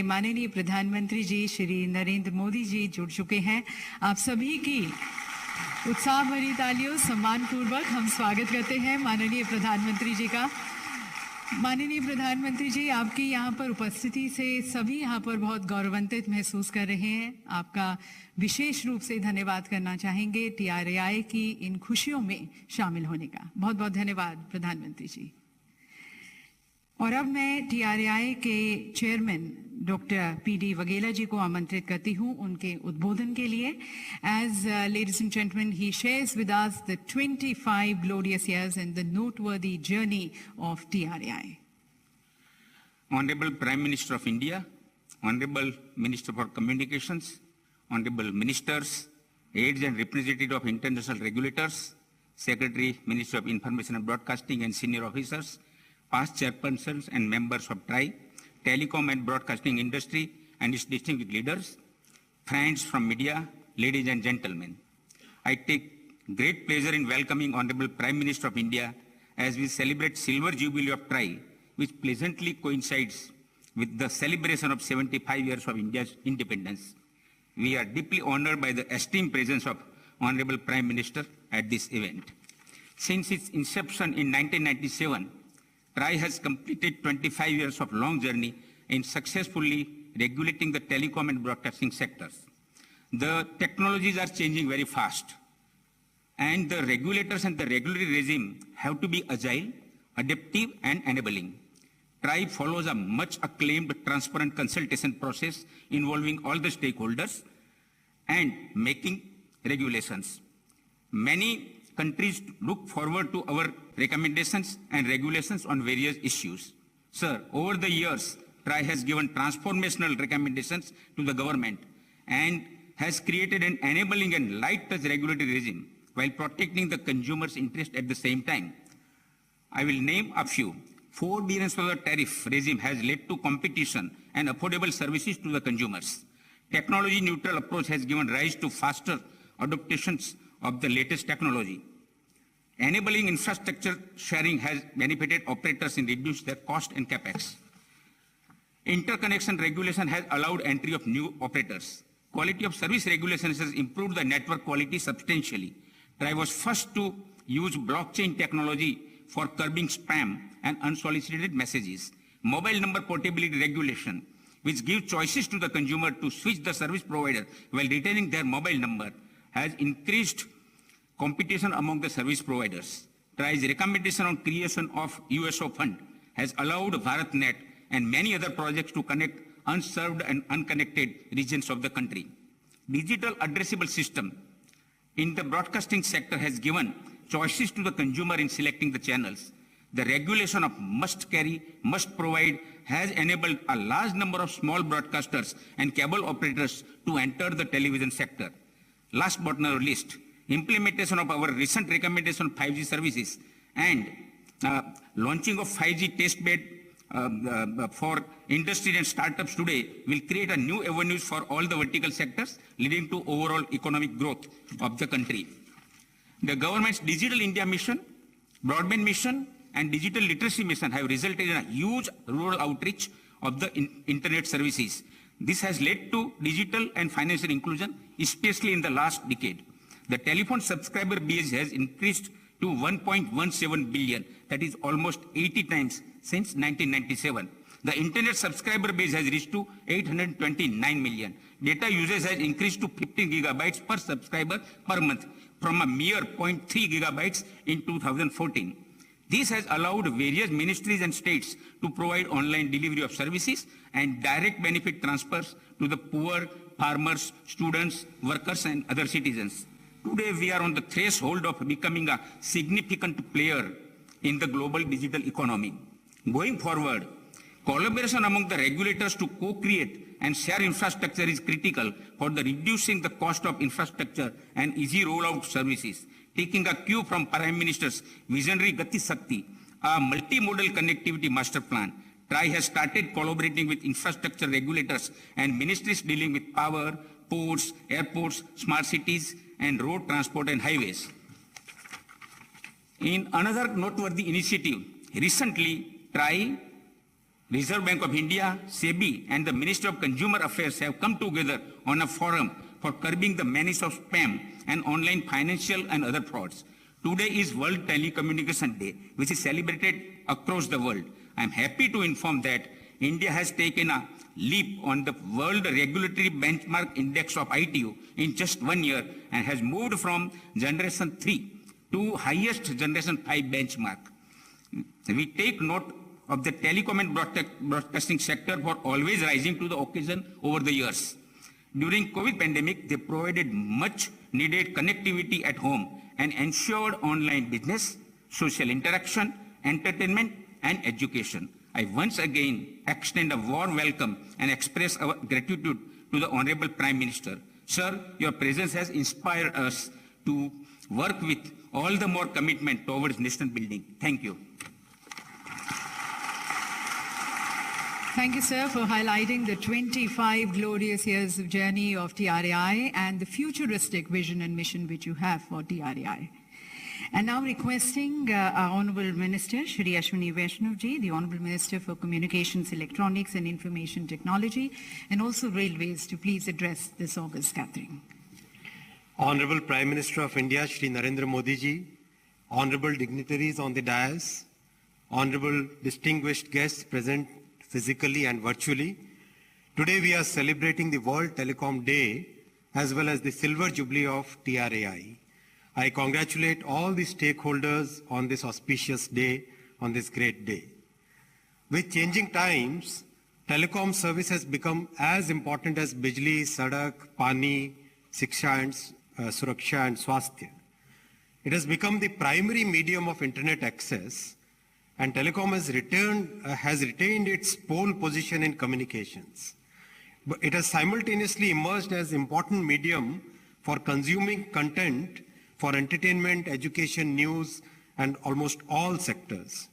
माननीय प्रधानमंत्री जी श्री नरेंद्र मोदी जी जुड़ चुके हैं। आप सभी की उत्साह भरी तालियों सम्मान पूर्वक हम स्वागत करते हैं माननीय प्रधानमंत्री जी का। माननीय प्रधानमंत्री जी, आपकी यहाँ पर उपस्थिति से सभी यहाँ पर बहुत गौरवान्वित महसूस कर रहे हैं। आपका विशेष रूप से धन्यवाद करना चाहेंगे TRAI की इन खुशियों में शामिल होने का। बहुत बहुत धन्यवाद प्रधानमंत्री जी। और अब मैं TRAI के चेयरमैन डॉक्टर PD वगेला जी को आमंत्रित करती हूँ उनके उद्बोधन के लिए। As ladies and gentlemen, he shares with us the 25 glorious years and the noteworthy journey of TRAI. Honorable Prime Minister of India, Honorable Minister for Communications, Honorable Ministers, aides and representatives of international regulators, Secretary, Ministry of Information and Broadcasting and senior officers, past chairpersons and members of TRAI, telecom and broadcasting industry and its distinguished leaders, friends from media, ladies and gentlemen. I take great pleasure in welcoming Honorable Prime Minister of India as we celebrate Silver Jubilee of TRAI, which pleasantly coincides with the celebration of 75 years of India's independence. We are deeply honored by the esteemed presence of Honorable Prime Minister at this event. Since its inception in 1997, TRAI has completed 25 years of long journey in successfully regulating the telecom and broadcasting sectors. The technologies are changing very fast, and the regulators and the regulatory regime have to be agile, adaptive, and enabling. TRAI follows a much acclaimed transparent consultation process involving all the stakeholders and making regulations. Many countries look forward to our recommendations and regulations on various issues. Sir, over the years, TRAI has given transformational recommendations to the government and has created an enabling and light-touch regulatory regime while protecting the consumer's interest at the same time. I will name a few. Forbearance of the tariff regime has led to competition and affordable services to the consumers. Technology-neutral approach has given rise to faster adaptations of the latest technology. Enabling infrastructure sharing has benefited operators in reducing their cost and capex. Interconnection regulation has allowed entry of new operators. Quality of service regulations has improved the network quality substantially. TRAI was first to use blockchain technology for curbing spam and unsolicited messages. Mobile number portability regulation, which gives choices to the consumer to switch the service provider while retaining their mobile number, has increased competition among the service providers. TRAI's recommendation on creation of USO fund has allowed BharatNet and many other projects to connect unserved and unconnected regions of the country. Digital addressable system in the broadcasting sector has given choices to the consumer in selecting the channels. The regulation of must carry, must provide has enabled a large number of small broadcasters and cable operators to enter the television sector. Last but not least, implementation of our recent recommendation on 5G services and launching of 5G testbed for industry and startups today will create a new avenues for all the vertical sectors, leading to overall economic growth of the country. The government's Digital India mission, broadband mission, and digital literacy mission have resulted in a huge rural outreach of the internet services. This has led to digital and financial inclusion, especially in the last decade. The telephone subscriber base has increased to 1.17 billion, that is almost 80 times since 1997. The internet subscriber base has reached to 829 million. Data usage has increased to 15 gigabytes per subscriber per month from a mere 0.3 gigabytes in 2014. This has allowed various ministries and states to provide online delivery of services and direct benefit transfers to the poor, farmers, students, workers, and other citizens. Today, we are on the threshold of becoming a significant player in the global digital economy. Going forward, collaboration among the regulators to co-create and share infrastructure is critical for the reducing the cost of infrastructure and easy rollout services. Taking a cue from Prime Minister's visionary Gati Shakti, a multimodal connectivity master plan, TRAI has started collaborating with infrastructure regulators and ministries dealing with power, ports, airports, smart cities, and road transport and highways. In another noteworthy initiative, recently TRAI Reserve Bank of India, SEBI, and the Ministry of Consumer Affairs have come together on a forum for curbing the menace of spam and online financial and other frauds. Today is World Telecommunication Day, which is celebrated across the world. I am happy to inform that India has taken a leap on the World Regulatory Benchmark Index of ITU in just 1 year and has moved from Generation 3 to highest Generation 5 benchmark. We take note of the telecom and broadcasting sector for always rising to the occasion over the years. During COVID pandemic, they provided much needed connectivity at home and ensured online business, social interaction, entertainment, and education. I once again extend a warm welcome and express our gratitude to the Honorable Prime Minister. Sir, your presence has inspired us to work with all the more commitment towards nation building. Thank you. Thank you, sir, for highlighting the 25 glorious years of journey of TRAI and the futuristic vision and mission which you have for TRAI. And now requesting our Honourable Minister, Shri Vaishnav-ji, the Honourable Minister for Communications, Electronics and Information Technology, and also Railways, to please address this august gathering. Honourable Prime Minister of India, Shri Narendra Modi ji, Honourable dignitaries on the dais, Honourable distinguished guests present physically and virtually. Today we are celebrating the World Telecom Day as well as the Silver Jubilee of TRAI. I congratulate all the stakeholders on this auspicious day, on this great day. With changing times, telecom service has become as important as bijli, sadak, pani, shiksha and suraksha and swasthya. It has become the primary medium of internet access, and telecom has retained its pole position in communications. But it has simultaneously emerged as important medium for consuming content for entertainment, education, news, and almost all sectors.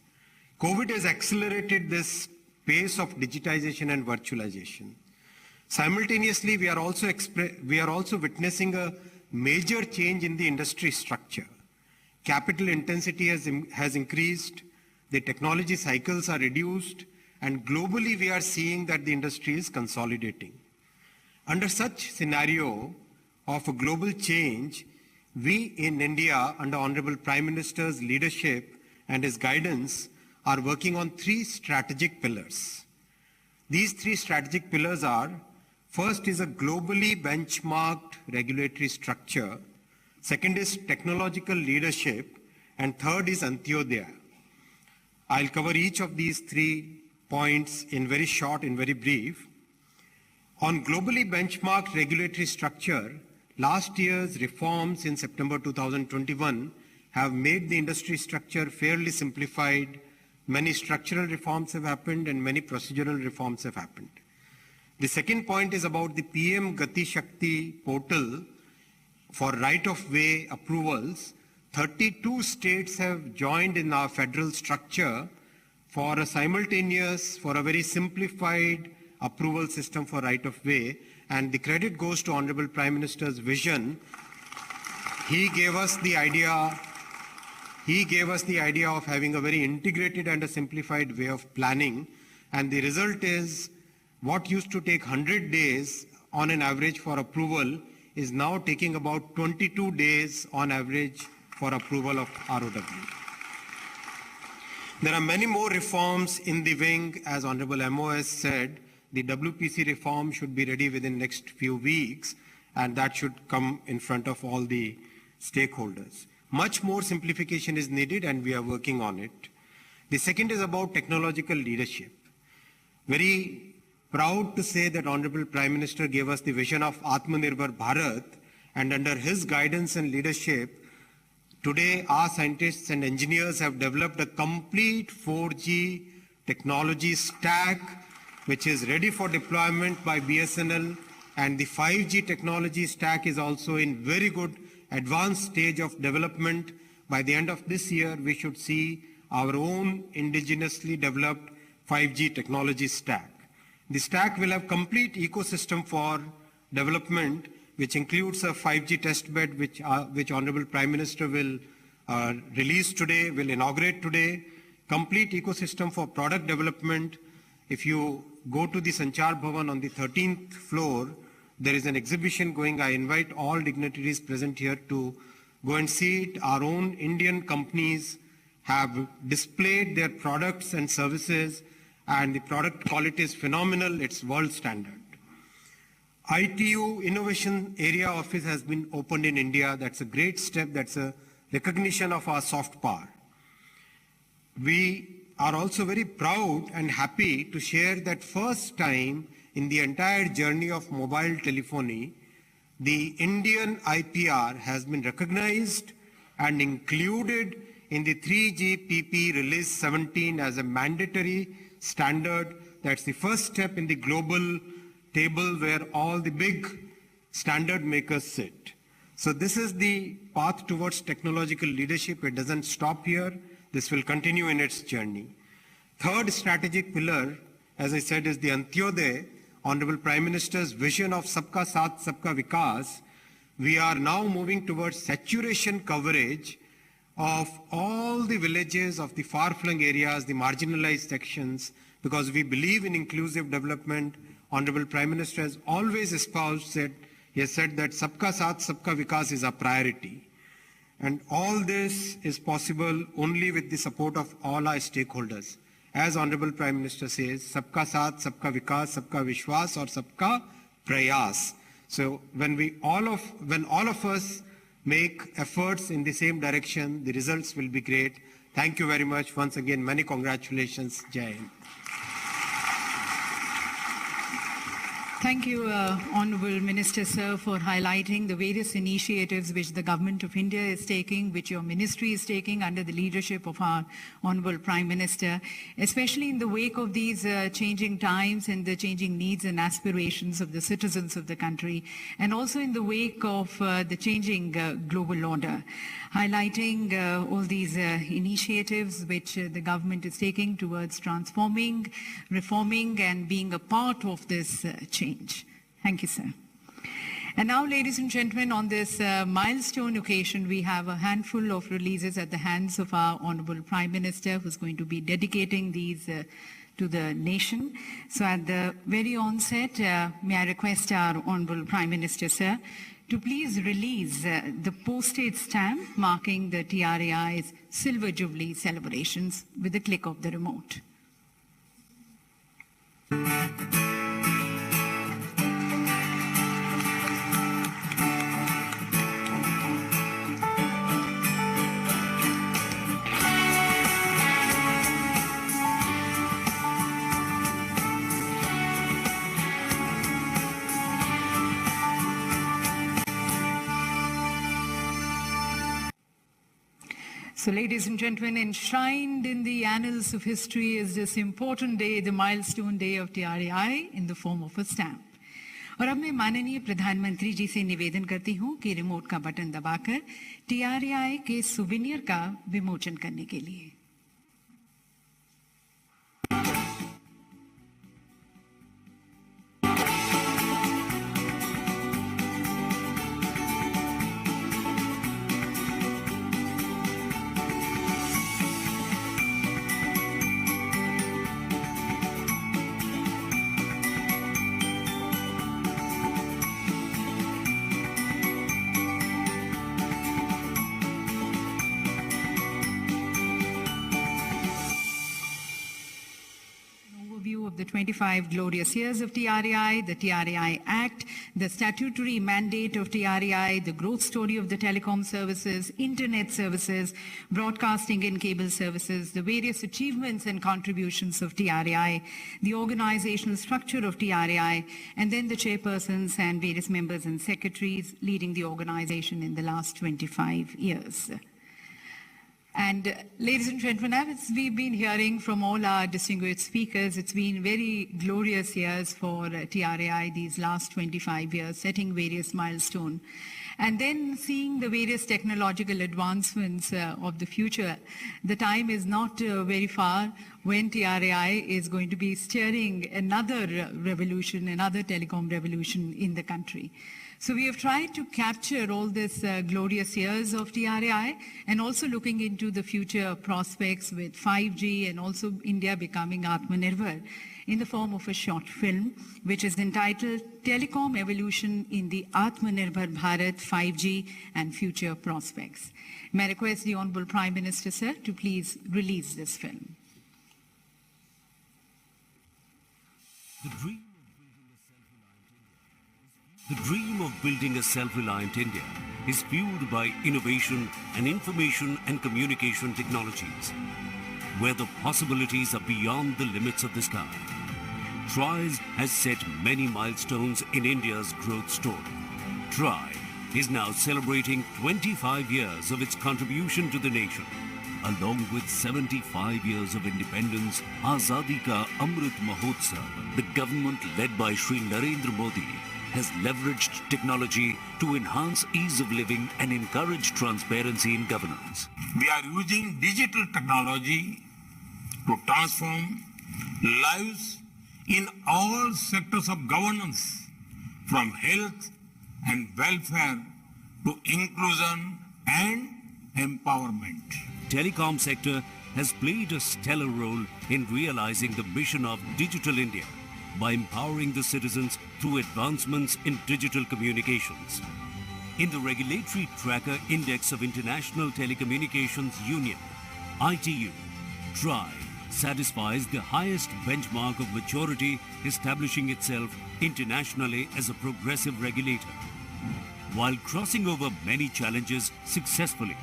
COVID has accelerated this pace of digitization and virtualization. Simultaneously, we are also witnessing a major change in the industry structure. Capital intensity has increased, the technology cycles are reduced, and globally we are seeing that the industry is consolidating. Under such scenario of a global change, we in India, under Honorable Prime Minister's leadership and his guidance, are working on 3 strategic pillars. These 3 strategic pillars are: first is a globally benchmarked regulatory structure, second is technological leadership, and third is Antyodaya. I'll cover each of these 3 points in very short, in very brief. On globally benchmarked regulatory structure, last year's reforms in September 2021 have made the industry structure fairly simplified. Many structural reforms have happened and many procedural reforms have happened. The second point is about the PM Gati Shakti portal for right-of-way approvals. 32 states have joined in our federal structure for a very simplified approval system for right-of-way, and the credit goes to Honorable Prime Minister's vision. He gave us the idea of having a very integrated and a simplified way of planning, and the result is what used to take 100 days on an average for approval is now taking about 22 days on average for approval of ROW. There are many more reforms in the wing. As Honorable MOS said, the WPC reform should be ready within next few weeks, and that should come in front of all the stakeholders. Much more simplification is needed, and we are working on it. The second is about technological leadership. Very proud to say that Honorable Prime Minister gave us the vision of Atmanirbhar Bharat, and under his guidance and leadership, today our scientists and engineers have developed a complete 4G technology stack which is ready for deployment by BSNL, and the 5G technology stack is also in very good advanced stage of development. By the end of this year, we should see our own indigenously developed 5G technology stack. The stack will have complete ecosystem for development, which includes a 5G testbed, which Honorable Prime Minister will release today, will inaugurate today, complete ecosystem for product development, If you go to the Sanchar Bhavan on the 13th floor, there is an exhibition going. I invite all dignitaries present here to go and see it. Our own Indian companies have displayed their products and services, and the product quality is phenomenal. It's world standard. ITU Innovation Area Office has been opened in India. That's a great step. That's a recognition of our soft power. We are also very proud and happy to share that first time in the entire journey of mobile telephony, the Indian IPR has been recognized and included in the 3GPP Release 17 as a mandatory standard. That's the first step in the global table where all the big standard makers sit. So this is the path towards technological leadership. It doesn't stop here. This will continue in its journey. Third strategic pillar, as I said, is the Antyodaya, Honorable Prime Minister's vision of Sabka Saath, Sabka Vikas. We are now moving towards saturation coverage of all the villages of the far-flung areas, the marginalized sections, because we believe in inclusive development. Honorable Prime Minister has always espoused that he has said that Sabka Saath, Sabka Vikas is a priority. And all this is possible only with the support of all our stakeholders. As Honorable Prime Minister says, Sabka Saath, Sabka Vikas, Sabka Vishwas, or Sabka Prayas. So when all of us make efforts in the same direction, the results will be great. Thank you very much. Once again, many congratulations. Jai Hind. Thank you, Honourable Minister, sir, for highlighting the various initiatives which the Government of India is taking, which your ministry is taking under the leadership of our Honourable Prime Minister, especially in the wake of these changing times and the changing needs and aspirations of the citizens of the country, and also in the wake of the changing global order. Highlighting all these initiatives which the government is taking towards transforming, reforming, and being a part of this change. Thank you, sir. And now, ladies and gentlemen, on this milestone occasion, we have a handful of releases at the hands of our Honorable Prime Minister, who's going to be dedicating these to the nation. So at the very onset, may I request our Honorable Prime Minister, sir, to please release the postage stamp marking the TRAI's Silver Jubilee celebrations with the click of the remote. So, ladies and gentlemen, enshrined in the annals of history is this important day, the milestone day of TRAI in the form of a stamp. और अब मैं माननीय प्रधानमंत्री जी से निवेदन करती हूँ कि रिमोट का बटन दबाकर TRAI के सुवेनियर का विमोचन करने के लिए। The 25 glorious years of TRAI, the TRAI Act, the statutory mandate of TRAI, the growth story of the telecom services, internet services, broadcasting and cable services, the various achievements and contributions of TRAI, the organizational structure of TRAI, and then the chairpersons and various members and secretaries leading the organization in the last 25 years. And ladies and gentlemen, as we've been hearing from all our distinguished speakers, it's been very glorious years for TRAI these last 25 years, setting various milestones. And then seeing the various technological advancements of the future, the time is not very far when TRAI is going to be steering another revolution, another telecom revolution in the country. So we have tried to capture all this glorious years of TRAI and also looking into the future prospects with 5G and also India becoming Atmanirbhar in the form of a short film, which is entitled Telecom Evolution in the Atmanirbhar Bharat 5G and Future Prospects. May I request the Honorable Prime Minister, sir, to please release this film. The dream of building a self-reliant India is fueled by innovation and information and communication technologies, where the possibilities are beyond the limits of the sky. TRAI has set many milestones in India's growth story. TRAI is now celebrating 25 years of its contribution to the nation. Along with 75 years of independence, Azadi Ka Amrit Mahotsav, the government led by Shri Narendra Modi has leveraged technology to enhance ease of living and encourage transparency in governance. We are using digital technology to transform lives in all sectors of governance, from health and welfare to inclusion and empowerment. Telecom sector has played a stellar role in realizing the mission of Digital India by empowering the citizens through advancements in digital communications. In the Regulatory Tracker Index of International Telecommunications Union, ITU, TRAI satisfies the highest benchmark of maturity, establishing itself internationally as a progressive regulator. While crossing over many challenges successfully,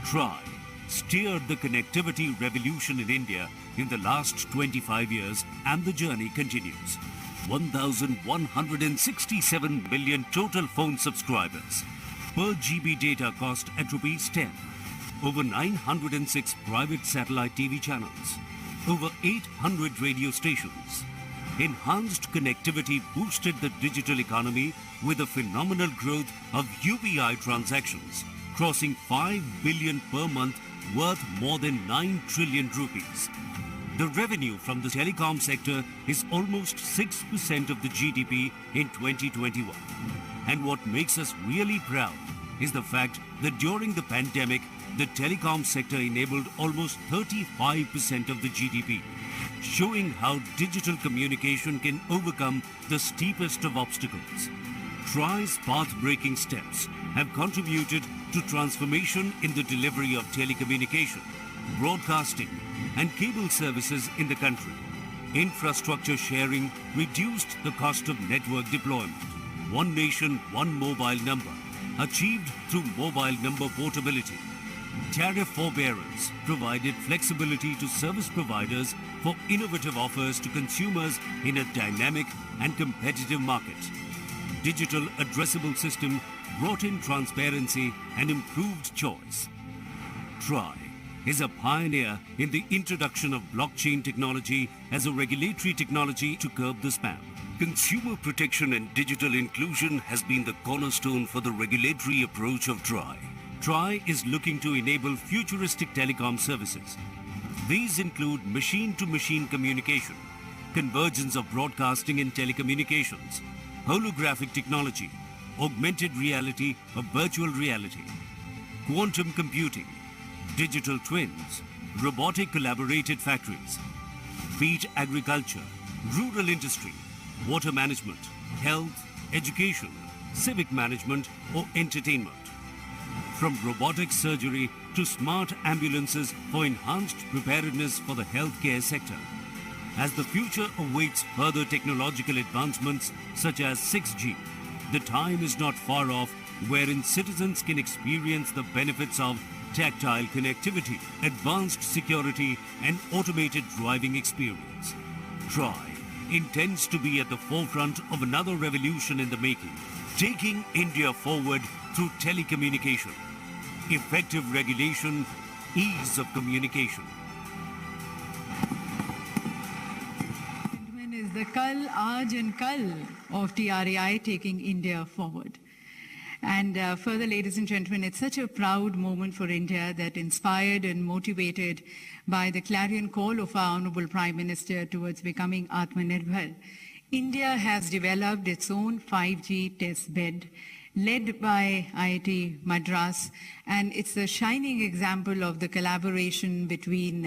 TRAI steered the connectivity revolution in India in the last 25 years, and the journey continues. 1,167 million total phone subscribers, per GB data cost at ₹10, over 906 private satellite TV channels, over 800 radio stations. Enhanced connectivity boosted the digital economy with a phenomenal growth of UPI transactions, crossing 5 billion per month, worth more than 9 trillion rupees. The revenue from the telecom sector is almost 6% of the GDP in 2021. And what makes us really proud is the fact that during the pandemic, the telecom sector enabled almost 35% of the GDP, showing how digital communication can overcome the steepest of obstacles. TRAI's path-breaking steps have contributed to transformation in the delivery of telecommunication, broadcasting, and cable services in the country. Infrastructure sharing reduced the cost of network deployment. One nation, one mobile number, achieved through mobile number portability. Tariff forbearance provided flexibility to service providers for innovative offers to consumers in a dynamic and competitive market. Digital addressable system brought in transparency and improved choice. TRAI is a pioneer in the introduction of blockchain technology as a regulatory technology to curb the spam. Consumer protection and digital inclusion has been the cornerstone for the regulatory approach of TRAI. TRAI is looking to enable futuristic telecom services. These include machine-to-machine communication, convergence of broadcasting and telecommunications, holographic technology, augmented reality or virtual reality, quantum computing, digital twins, robotic collaborated factories, wheat agriculture, rural industry, water management, health, education, civic management or entertainment. From robotic surgery to smart ambulances for enhanced preparedness for the healthcare sector. As the future awaits further technological advancements such as 6G, the time is not far off wherein citizens can experience the benefits of tactile connectivity, advanced security, and automated driving experience. TRAI intends to be at the forefront of another revolution in the making, taking India forward through telecommunication, effective regulation, ease of communication. Is the Kal, Aaj and Kal of TRAI taking India forward. And further, ladies and gentlemen, it's such a proud moment for India that, inspired and motivated by the clarion call of our Honorable Prime Minister towards becoming Atmanirbhar, India has developed its own 5G test bed led by IIT Madras, and it's a shining example of the collaboration between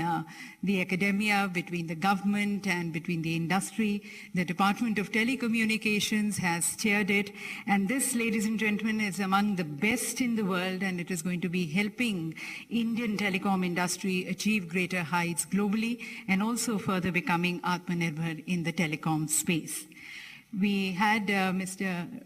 the academia, between the government, and between the industry. The Department of Telecommunications has chaired it, and this, ladies and gentlemen, is among the best in the world, and it is going to be helping Indian telecom industry achieve greater heights globally and also further becoming Atmanirbhar in the telecom space. We had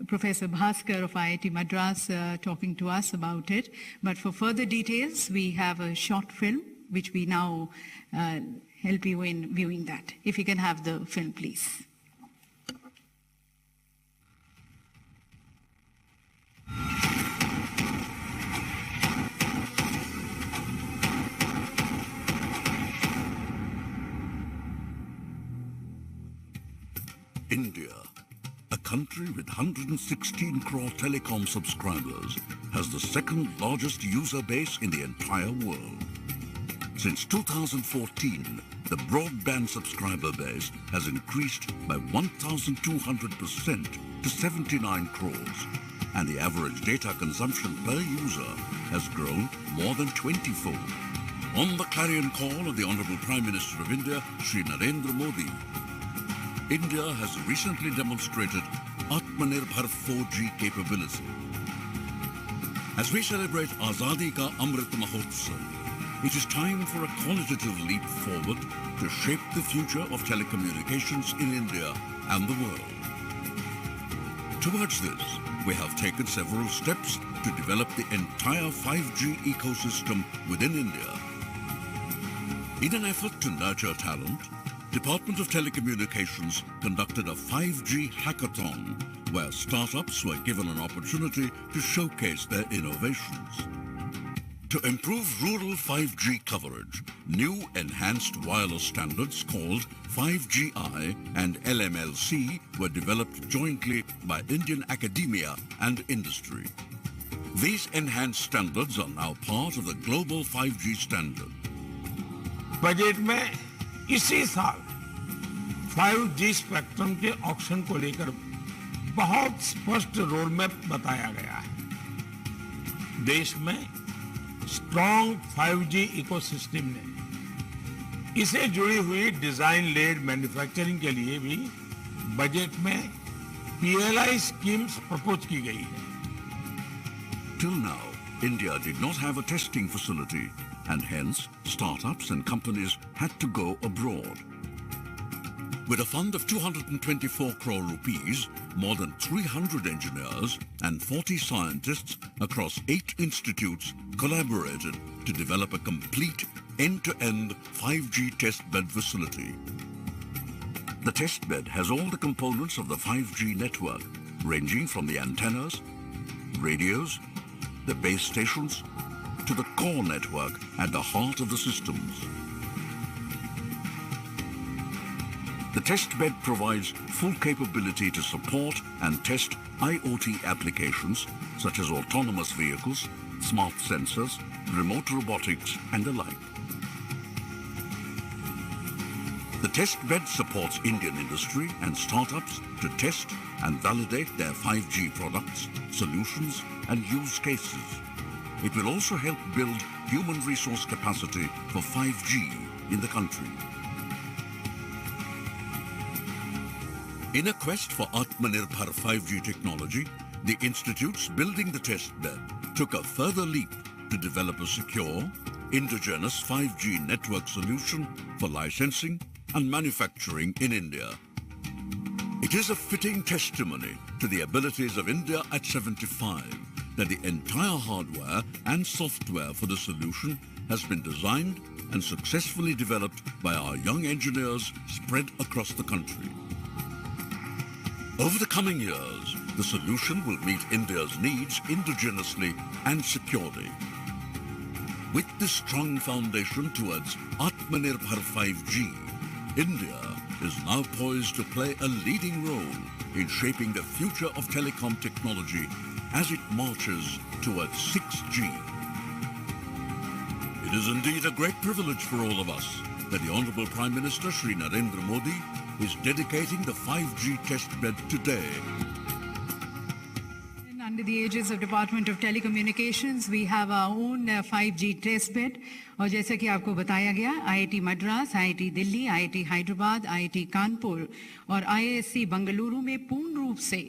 Professor Bhaskar of IIT Madras talking to us about it, but for further details, we have a short film, which we now help you in viewing that. If you can have the film, please. India, a country with 116 crore telecom subscribers, has the second largest user base in the entire world. Since 2014, the broadband subscriber base has increased by 1,200% to 79 crores, and the average data consumption per user has grown more than 20-fold. On the clarion call of the Honorable Prime Minister of India, Shri Narendra Modi, India has recently demonstrated Atmanirbhar 4G capability. As we celebrate Azadi Ka Amrit Mahotsav, it is time for a qualitative leap forward to shape the future of telecommunications in India and the world. Towards this, we have taken several steps to develop the entire 5G ecosystem within India. In an effort to nurture talent, Department of Telecommunications conducted a 5G hackathon where startups were given an opportunity to showcase their innovations. To improve rural 5G coverage, new enhanced wireless standards called 5GI and LMLC were developed jointly by Indian academia and industry. These enhanced standards are now part of the global 5G standard. Budget में इसी साल 5G spectrum के auction को लेकर बहुत स्पष्ट road map बताया गया है। देश में स्ट्रॉन्ग 5G इकोसिस्टम ने इसे जुड़ी हुई डिजाइन लेड मैन्युफैक्चरिंग के लिए भी बजट में PLI स्कीम्स प्रपोज की गई है। Till now, India did not have a testing facility, and hence startups and companies had to go abroad. With a fund of 224 crore rupees, more than 300 engineers and 40 scientists across 8 institutes collaborated to develop a complete end-to-end 5G testbed facility. The testbed has all the components of the 5G network, ranging from the antennas, radios, the base stations, to the core network at the heart of the systems. The testbed provides full capability to support and test IoT applications such as autonomous vehicles, smart sensors, remote robotics, and the like. The testbed supports Indian industry and startups to test and validate their 5G products, solutions, and use cases. It will also help build human resource capacity for 5G in the country. In a quest for Atmanirbhar 5G technology, the institutes building the testbed took a further leap to develop a secure, indigenous 5G network solution for licensing and manufacturing in India. It is a fitting testimony to the abilities of India at 75 that the entire hardware and software for the solution has been designed and successfully developed by our young engineers spread across the country. Over the coming years, the solution will meet India's needs indigenously and securely. With this strong foundation towards Atmanirbhar 5G, India is now poised to play a leading role in shaping the future of telecom technology as it marches towards 6G. It is indeed a great privilege for all of us that the Honorable Prime Minister Shri Narendra Modi is dedicating the 5G testbed today. Under the aegis of Department of Telecommunications, we have our own 5G testbed. और जैसा कि आपको बताया गया, IIT Madras, IIT Delhi, IIT Hyderabad, IIT Kanpur और IISc Bengaluru में पूर्ण रूप से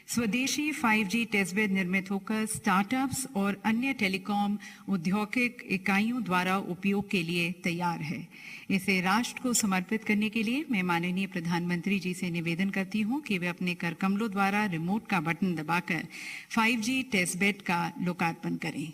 स्वदेशी 5G टेस्टबेड निर्मित होकर स्टार्टअप्स और अन्य टेलीकॉम औद्योगिक इकाइयों द्वारा उपयोग के लिए तैयार है। इसे राष्ट्र को समर्पित करने के लिए मैं माननीय प्रधानमंत्री जी से निवेदन करती हूं कि वे अपने कर कमलों द्वारा रिमोट का बटन दबाकर 5G टेस्टबेड का लोकार्पण करें।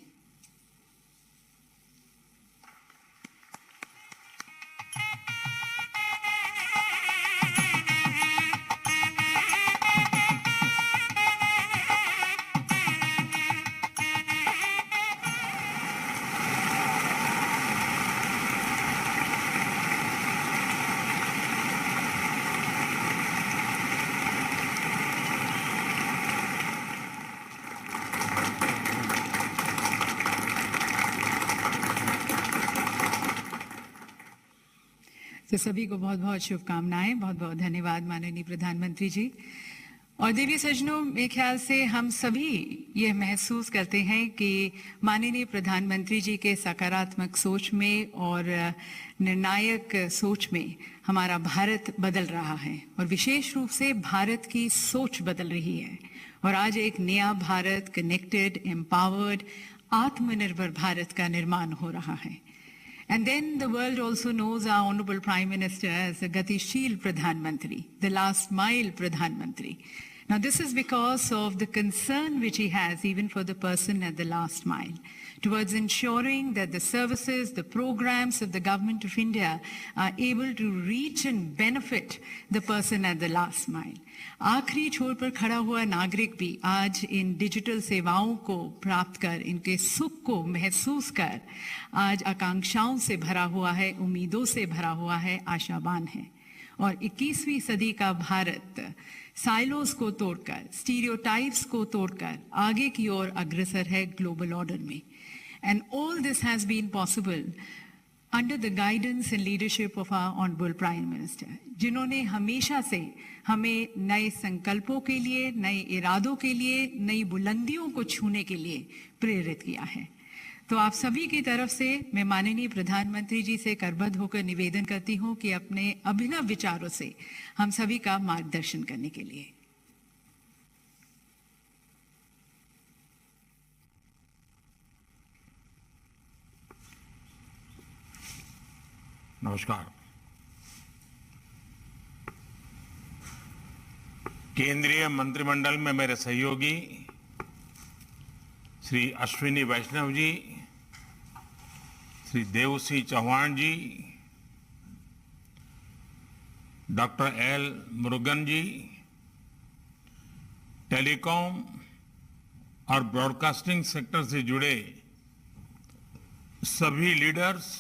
तो सभी को बहुत बहुत शुभकामनाएं, बहुत बहुत धन्यवाद माननीय प्रधानमंत्री जी। और देवी सज्जनों, मेरे ख्याल से हम सभी ये महसूस करते हैं कि माननीय प्रधानमंत्री जी के सकारात्मक सोच में और निर्णायक सोच में हमारा भारत बदल रहा है और विशेष रूप से भारत की सोच बदल रही है और आज एक नया भारत, कनेक्टेड, एम्पावर्ड, आत्मनिर्भर भारत का निर्माण हो रहा है। And then the world also knows our Honorable Prime Minister as a Gatishil Pradhan Mantri, the last mile Pradhan Mantri. Now this is because of the concern which he has even for the person at the last mile, towards ensuring that the services, the programs of the Government of India are able to reach and benefit the person at the last mile. आखिरी छोर पर खड़ा हुआ नागरिक भी आज इन digital सेवाओं को प्राप्त कर, इनके सुख को महसूस कर आज आकांक्षाओं से भरा हुआ है, उम्मीदों से भरा हुआ है, आशावान है। और 21वीं सदी का भारत साइलोस को तोड़कर, स्टीरियोटाइप्स को तोड़कर आगे की ओर अग्रसर है ग्लोबल ऑर्डर में। And all this has been possible under the guidance and leadership of our Honorable Prime Minister, जिन्होंने हमेशा से हमें नए संकल्पों के लिए, नए इरादों के लिए, नई बुलंदियों को छूने के लिए प्रेरित किया है। तो आप सभी की तरफ से मैं माननीय प्रधानमंत्री जी से करबद्ध होकर निवेदन करती हूं कि अपने अभिनव विचारों से हम सभी का मार्गदर्शन करने के लिए। नमस्कार। केंद्रीय मंत्रिमंडल में मेरे सहयोगी श्री अश्विनी वैष्णव जी, श्री देवसी चौहान जी, डॉक्टर एल मुरुगन जी, टेलीकॉम और ब्रॉडकास्टिंग सेक्टर से जुड़े सभी लीडर्स,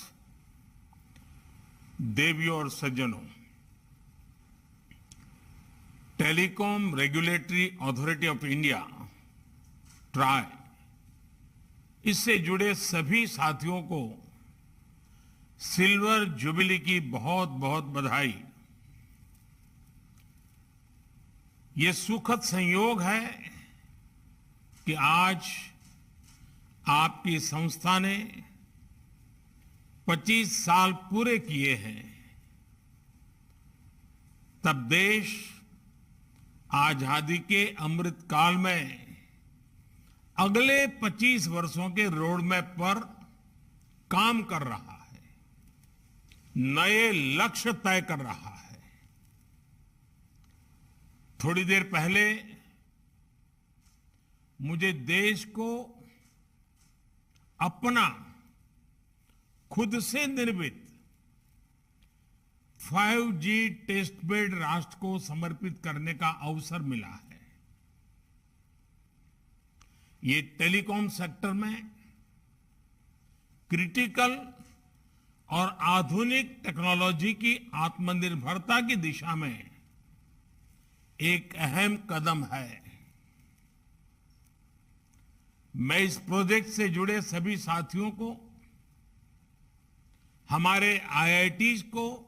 देवियों और सज्जनों, telecom regulatory authority of India try, इससे जुड़े सभी साथियों को सिल्वर जुबिली की बहुत बहुत बधाई। ये सुखद संयोग है कि आज आपकी संस्था ने 25 साल पूरे किए हैं। तब देश आजादी के अमृत काल में अगले 25 वर्षों के रोड मैप पर काम कर रहा है, नए लक्ष्य तय कर रहा है। थोड़ी देर पहले मुझे देश को अपना खुद से निर्मित 5G टेस्टबेड राष्ट्र को समर्पित करने का अवसर मिला है। ये टेलीकॉम सेक्टर में क्रिटिकल और आधुनिक टेक्नोलॉजी की आत्मनिर्भरता की दिशा में एक अहम कदम है। मैं इस प्रोजेक्ट से जुड़े सभी साथियों को, हमारे आईआईटीज को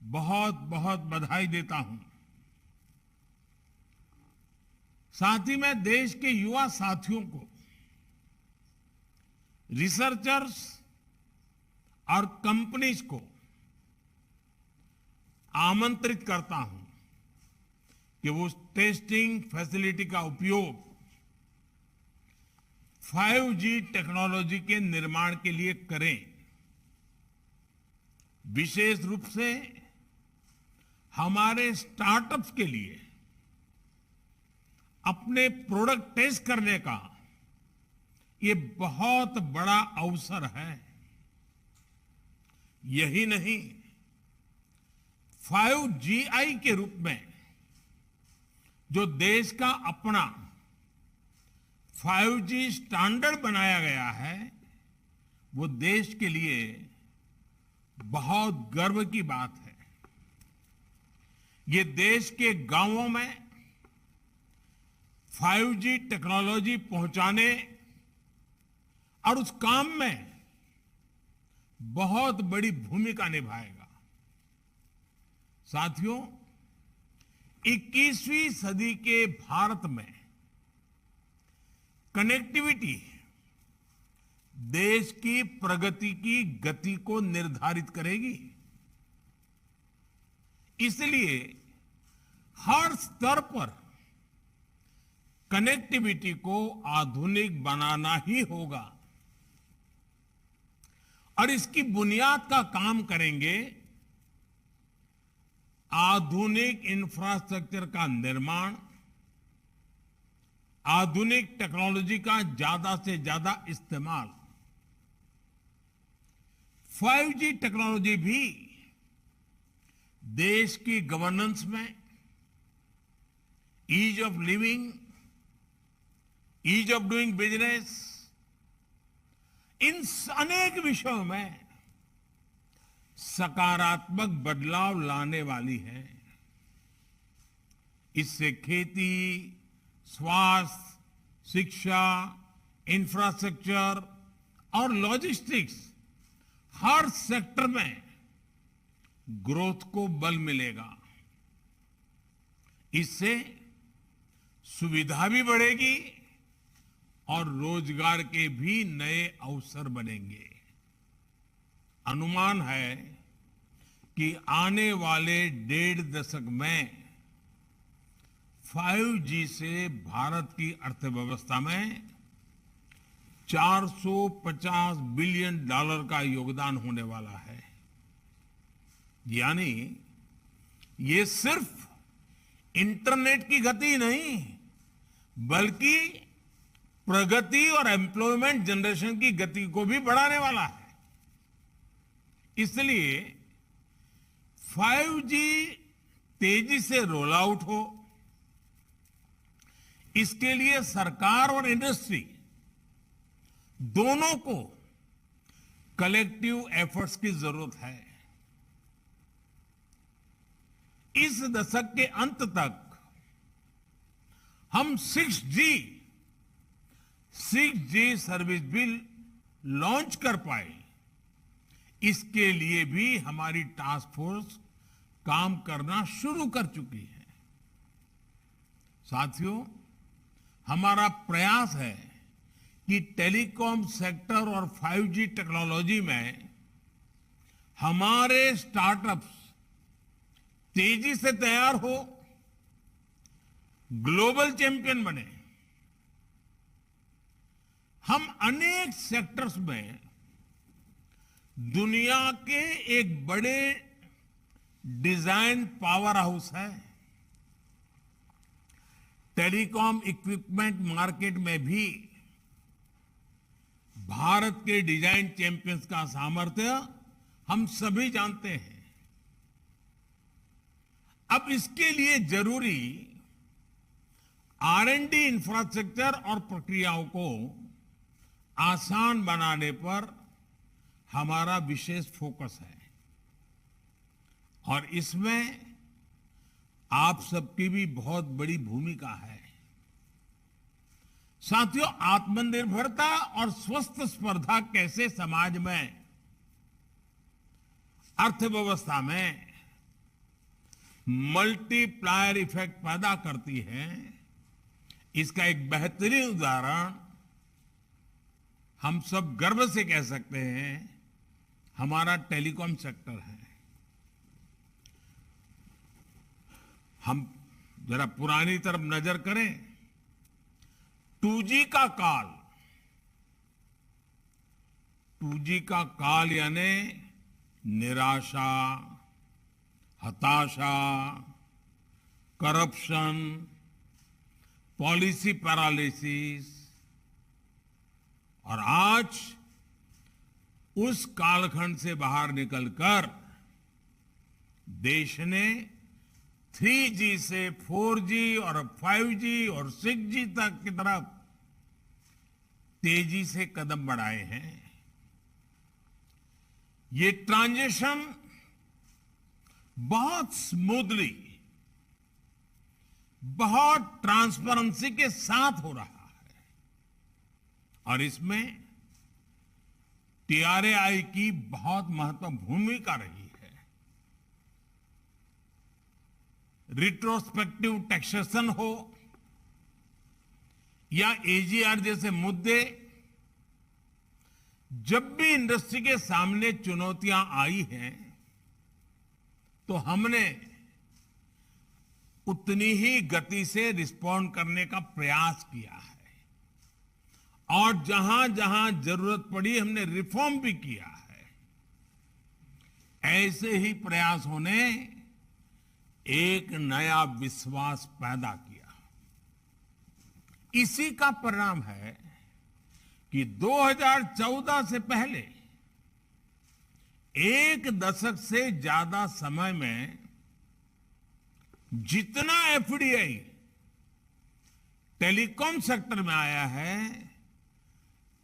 बहुत बहुत बधाई देता हूं। साथ ही मैं देश के युवा साथियों को, रिसर्चर्स और कंपनीज को आमंत्रित करता हूं कि वो टेस्टिंग फैसिलिटी का उपयोग 5G टेक्नोलॉजी के निर्माण के लिए करें। विशेष रूप से हमारे स्टार्टअप्स के लिए अपने प्रोडक्ट टेस्ट करने का ये बहुत बड़ा अवसर है। यही नहीं, 5GI के रूप में जो देश का अपना 5G स्टैंडर्ड बनाया गया है, वो देश के लिए बहुत गर्व की बात है। ये देश के गांवों में 5G टेक्नोलॉजी पहुंचाने और उस काम में बहुत बड़ी भूमिका निभाएगा। साथियों, 21वीं सदी के भारत में कनेक्टिविटी देश की प्रगति की गति को निर्धारित करेगी। इसलिए हर स्तर पर कनेक्टिविटी को आधुनिक बनाना ही होगा और इसकी बुनियाद का काम करेंगे आधुनिक इंफ्रास्ट्रक्चर का निर्माण, आधुनिक टेक्नोलॉजी का ज्यादा से ज्यादा इस्तेमाल। 5G टेक्नोलॉजी भी देश की गवर्नेंस में, ease of living, ease of doing business, इन अनेक विषयों में सकारात्मक बदलाव लाने वाली है। इससे खेती, स्वास्थ्य, शिक्षा, इंफ्रास्ट्रक्चर और लॉजिस्टिक्स, हर सेक्टर में ग्रोथ को बल मिलेगा। इससे सुविधा भी बढ़ेगी और रोजगार के भी नए अवसर बनेंगे। अनुमान है कि आने वाले 1.5 दशक में 5G से भारत की अर्थव्यवस्था में $450 बिलियन का योगदान होने वाला है। यानी ये सिर्फ इंटरनेट की गति नहीं, बल्कि प्रगति और एम्प्लॉयमेंट जनरेशन की गति को भी बढ़ाने वाला है। इसलिए 5G तेजी से रोल आउट हो, इसके लिए सरकार और इंडस्ट्री दोनों को कलेक्टिव एफर्ट्स की जरूरत है। इस दशक के अंत तक हम 6G सर्विस भी लॉन्च कर पाए, इसके लिए भी हमारी टास्क फोर्स काम करना शुरू कर चुकी है। साथियों, हमारा प्रयास है कि टेलीकॉम सेक्टर और 5G टेक्नोलॉजी में हमारे स्टार्टअप्स तेजी से तैयार हो, ग्लोबल चैंपियन बने। हम अनेक सेक्टर्स में दुनिया के एक बड़े डिजाइन पावर हाउस है। टेलीकॉम इक्विपमेंट मार्केट में भी भारत के डिजाइन चैंपियंस का सामर्थ्य हम सभी जानते हैं। अब इसके लिए जरूरी R&D इंफ्रास्ट्रक्चर और प्रक्रियाओं को आसान बनाने पर हमारा विशेष फोकस है और इसमें आप सबकी भी बहुत बड़ी भूमिका है। साथियों, आत्मनिर्भरता और स्वस्थ स्पर्धा कैसे समाज में, अर्थव्यवस्था में मल्टीप्लायर इफेक्ट पैदा करती है, इसका एक बेहतरीन उदाहरण हम सब गर्व से कह सकते हैं, हमारा टेलीकॉम सेक्टर है। हम जरा पुरानी तरफ नजर करें, 2G का काल, 2G का काल यानी निराशा, हताशा, करप्शन, पॉलिसी पैरालिसिस, और आज उस कालखंड से बाहर निकलकर देश ने 3G से 4G और 5G और 6G तक की तरफ तेजी से कदम बढ़ाए हैं। ये ट्रांजिशन बहुत स्मूथली, बहुत ट्रांसपेरेंसी के साथ हो रहा है, और इसमें TRAI की बहुत महत्वपूर्ण भूमिका रही है। रिट्रोस्पेक्टिव टैक्सेशन हो या AGR जैसे मुद्दे, जब भी इंडस्ट्री के सामने चुनौतियां आई हैं, तो हमने उतनी ही गति से रिस्पॉन्ड करने का प्रयास किया है, और जहां जहां जरूरत पड़ी हमने रिफॉर्म भी किया है। ऐसे ही प्रयासों ने एक नया विश्वास पैदा किया। इसी का परिणाम है कि 2014 से पहले एक दशक से ज्यादा समय में जितना FDI टेलीकॉम सेक्टर में आया है,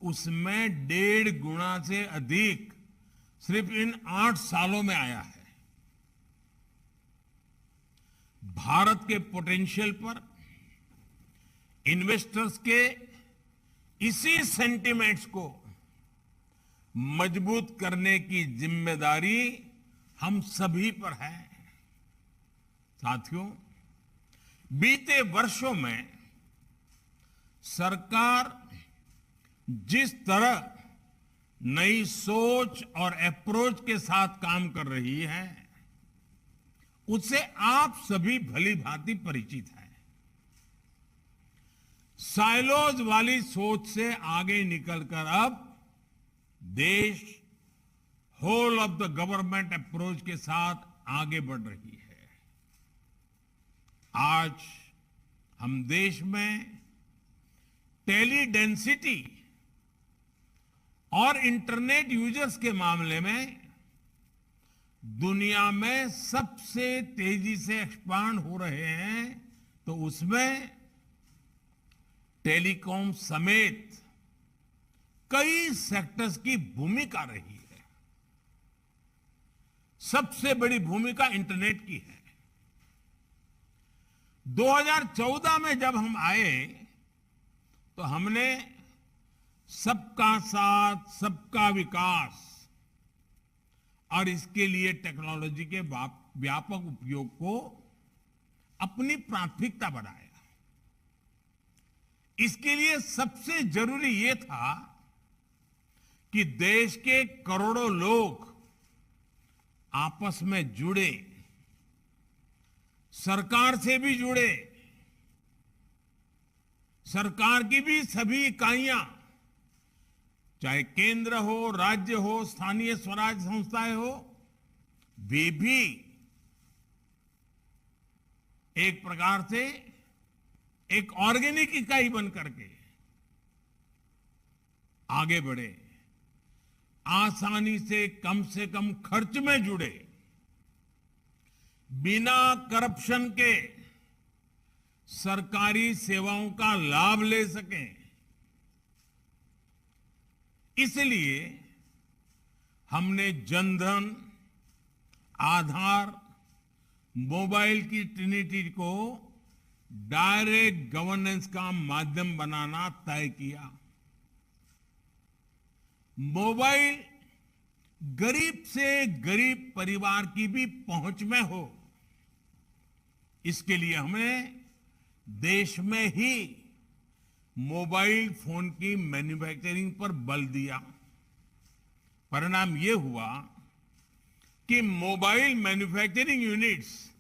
उसमें 1.5 गुना से अधिक सिर्फ इन 8 सालों में आया है। भारत के पोटेंशियल पर इन्वेस्टर्स के इसी सेंटिमेंट्स को मजबूत करने की जिम्मेदारी हम सभी पर है। साथियों, बीते वर्षों में सरकार जिस तरह नई सोच और अप्रोच के साथ काम कर रही है, उससे आप सभी भली भांति परिचित हैं। साइलोज वाली सोच से आगे निकलकर अब देश whole of the government approach के साथ आगे बढ़ रही है। आज हम देश में टेली डेंसिटी और इंटरनेट यूजर्स के मामले में दुनिया में सबसे तेजी से एक्सपांड हो रहे हैं, तो उसमें टेलीकॉम समेत कई सेक्टर्स की भूमिका रही है। सबसे बड़ी भूमिका इंटरनेट की है। 2014 में जब हम आए, तो हमने सबका साथ, सबका विकास और इसके लिए टेक्नोलॉजी के व्यापक उपयोग को अपनी प्राथमिकता बनाया। इसके लिए सबसे जरूरी ये था कि देश के करोड़ों लोग आपस में जुड़े, सरकार से भी जुड़े, सरकार की भी सभी इकाइयां, चाहे केंद्र हो, राज्य हो, स्थानीय स्वराज संस्थाएं हो, वे भी एक प्रकार से एक ऑर्गेनिक इकाई बन करके आगे बढ़े, आसानी से कम खर्च में जुड़े, बिना करप्शन के सरकारी सेवाओं का लाभ ले सकें। इसलिए हमने जनधन, आधार, मोबाइल की ट्रिनिटी को डायरेक्ट गवर्नेंस का माध्यम बनाना तय किया। मोबाइल गरीब से गरीब परिवार की भी पहुंच में हो, इसके लिए हमें देश में ही मोबाइल फोन की मैन्युफैक्चरिंग पर बल दिया। परिणाम यह हुआ कि मोबाइल मैन्युफैक्चरिंग यूनिट्स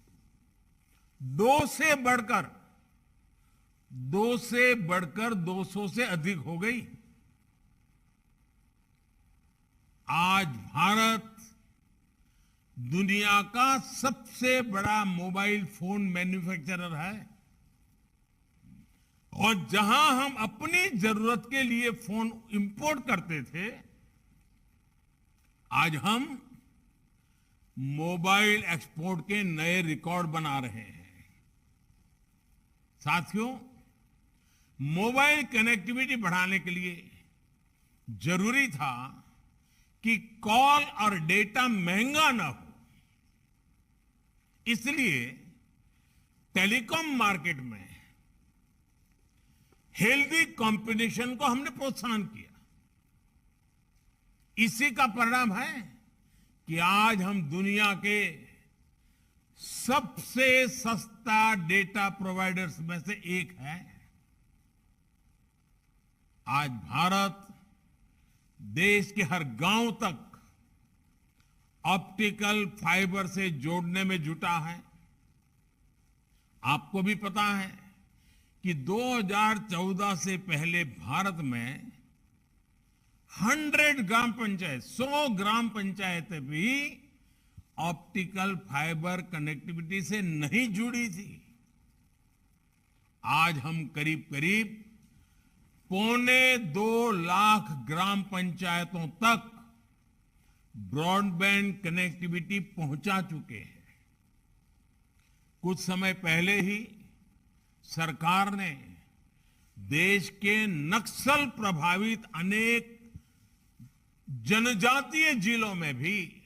2 से बढ़कर 200 से अधिक हो गई। आज भारत दुनिया का सबसे बड़ा मोबाइल फोन मैन्युफैक्चरर है और जहां हम अपनी जरूरत के लिए फोन इंपोर्ट करते थे, आज हम मोबाइल एक्सपोर्ट के नए रिकॉर्ड बना रहे हैं। साथियों, मोबाइल कनेक्टिविटी बढ़ाने के लिए जरूरी था कि कॉल और डेटा महंगा ना हो, इसलिए टेलीकॉम मार्केट में हेल्दी कंपटीशन को हमने प्रोत्साहन किया। इसी का परिणाम है कि आज हम दुनिया के सबसे सस्ता डेटा प्रोवाइडर्स में से एक है। आज भारत देश के हर गांव तक ऑप्टिकल फाइबर से जोड़ने में जुटा है। आपको भी पता है कि 2014 से पहले भारत में 100 ग्राम पंचायतें भी ऑप्टिकल फाइबर कनेक्टिविटी से नहीं जुड़ी थी। आज हम करीब करीब 2.25 लाख ग्राम पंचायतों तक ब्रॉडबैंड कनेक्टिविटी पहुंचा चुके हैं। कुछ समय पहले ही सरकार ने देश के नक्सल प्रभावित अनेक जनजातीय जिलों में भी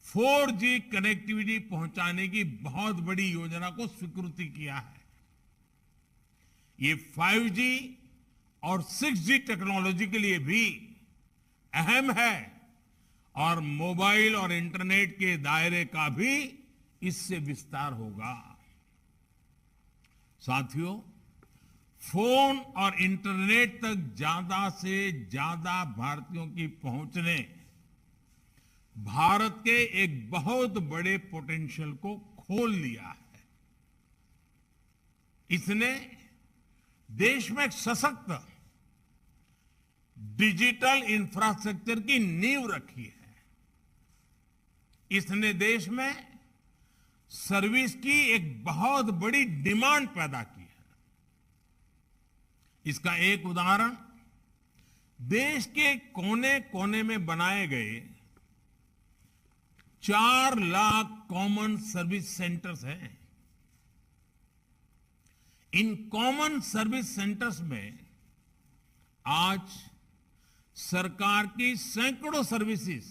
4G कनेक्टिविटी पहुंचाने की बहुत बड़ी योजना को स्वीकृति किया है। ये 5G और 6G टेक्नोलॉजी के लिए भी अहम है और मोबाइल और इंटरनेट के दायरे का भी इससे विस्तार होगा। साथियों, फोन और इंटरनेट तक ज्यादा से ज्यादा भारतीयों की पहुंचने भारत के एक बहुत बड़े पोटेंशियल को खोल लिया है। इसने देश में एक सशक्त डिजिटल इंफ्रास्ट्रक्चर की नींव रखी है। इसने देश में सर्विस की एक बहुत बड़ी डिमांड पैदा की है। इसका एक उदाहरण देश के कोने कोने में बनाए गए 4 लाख कॉमन सर्विस सेंटर्स हैं। इन कॉमन सर्विस सेंटर्स में आज सरकार की सैकड़ों सर्विसेज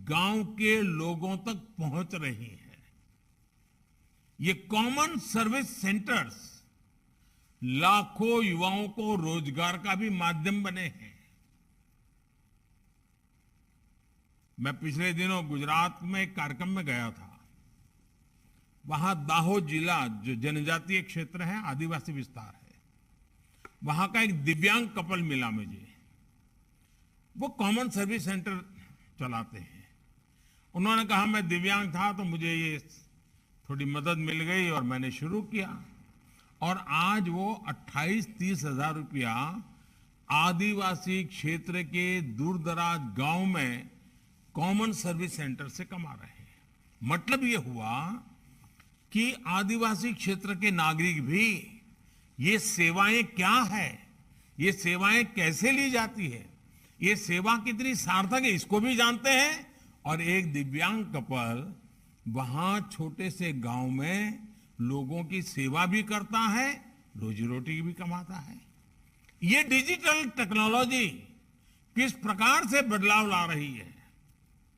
गांव के लोगों तक पहुंच रही हैं। ये कॉमन सर्विस सेंटर्स लाखों युवाओं को रोजगार का भी माध्यम बने हैं। मैं पिछले दिनों गुजरात में एक कार्यक्रम में गया था। वहां दाहोद जिला जो जनजातीय क्षेत्र है, आदिवासी विस्तार है, वहां का एक दिव्यांग कपल मिला मुझे। वो कॉमन सर्विस सेंटर चलाते हैं। उन्होंने कहा मैं दिव्यांग था तो मुझे ये थोड़ी मदद मिल गई और मैंने शुरू किया और आज वो 28-30 हजार रुपया आदिवासी क्षेत्र के दूर दराज गांव में कॉमन सर्विस सेंटर से कमा रहे हैं। मतलब ये हुआ कि आदिवासी क्षेत्र के नागरिक भी ये सेवाएं क्या है, ये सेवाएं कैसे ली जाती है, ये सेवा कितनी सार्थक है, इसको भी जानते हैं। और एक दिव्यांग कपल वहां छोटे से गांव में लोगों की सेवा भी करता है, रोजी रोटी भी कमाता है। ये डिजिटल टेक्नोलॉजी किस प्रकार से बदलाव ला रही है।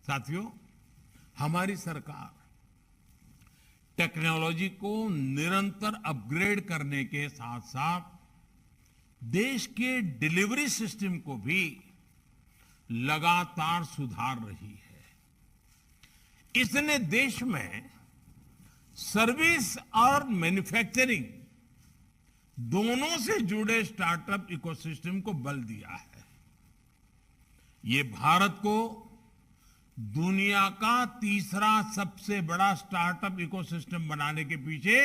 साथियों, हमारी सरकार टेक्नोलॉजी को निरंतर अपग्रेड करने के साथ साथ देश के डिलीवरी सिस्टम को भी लगातार सुधार रही है। इसने देश में सर्विस और मैन्युफैक्चरिंग दोनों से जुड़े स्टार्टअप इकोसिस्टम को बल दिया है। ये भारत को दुनिया का तीसरा सबसे बड़ा स्टार्टअप इकोसिस्टम बनाने के पीछे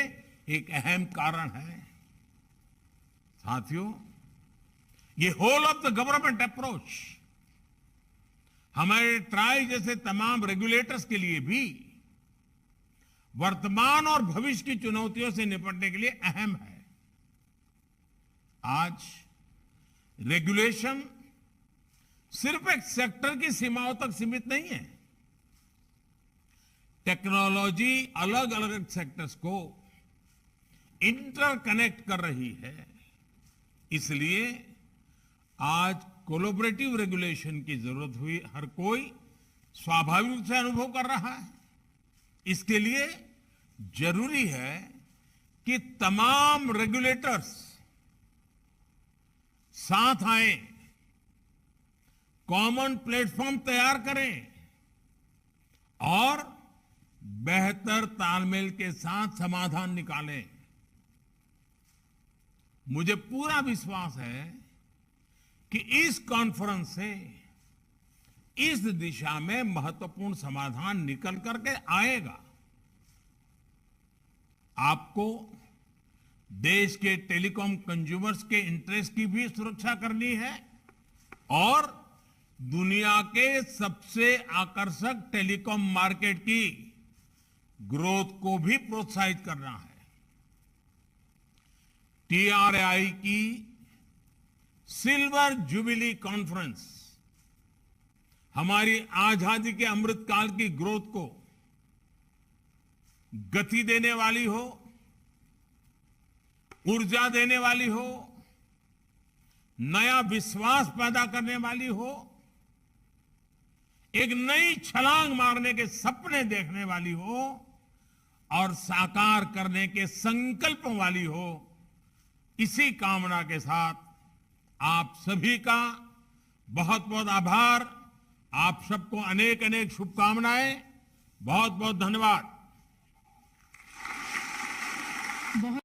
एक अहम कारण है। साथियों, ये whole of the government approach हमारे ट्राई जैसे तमाम रेगुलेटर्स के लिए भी वर्तमान और भविष्य की चुनौतियों से निपटने के लिए अहम है। आज रेगुलेशन सिर्फ एक सेक्टर की सीमाओं तक सीमित नहीं है। टेक्नोलॉजी अलग अलग सेक्टर्स को इंटरकनेक्ट कर रही है। इसलिए आज कोलैबोरेटिव रेगुलेशन की जरूरत हुई हर कोई स्वाभाविक रूप से अनुभव कर रहा है। इसके लिए जरूरी है कि तमाम रेगुलेटर्स साथ आए, कॉमन प्लेटफॉर्म तैयार करें और बेहतर तालमेल के साथ समाधान निकालें। मुझे पूरा विश्वास है कि इस कॉन्फ्रेंस से इस दिशा में महत्वपूर्ण समाधान निकल करके आएगा। आपको देश के टेलीकॉम कंज्यूमर्स के इंटरेस्ट की भी सुरक्षा करनी है और दुनिया के सबसे आकर्षक टेलीकॉम मार्केट की ग्रोथ को भी प्रोत्साहित करना है। TRAI की सिल्वर जुबिली कॉन्फ्रेंस हमारी आजादी के अमृतकाल की ग्रोथ को गति देने वाली हो, ऊर्जा देने वाली हो, नया विश्वास पैदा करने वाली हो, एक नई छलांग मारने के सपने देखने वाली हो और साकार करने के संकल्प वाली हो। इसी कामना के साथ आप सभी का बहुत बहुत आभार। आप सबको अनेक अनेक शुभकामनाएं। बहुत बहुत धन्यवाद। बहुत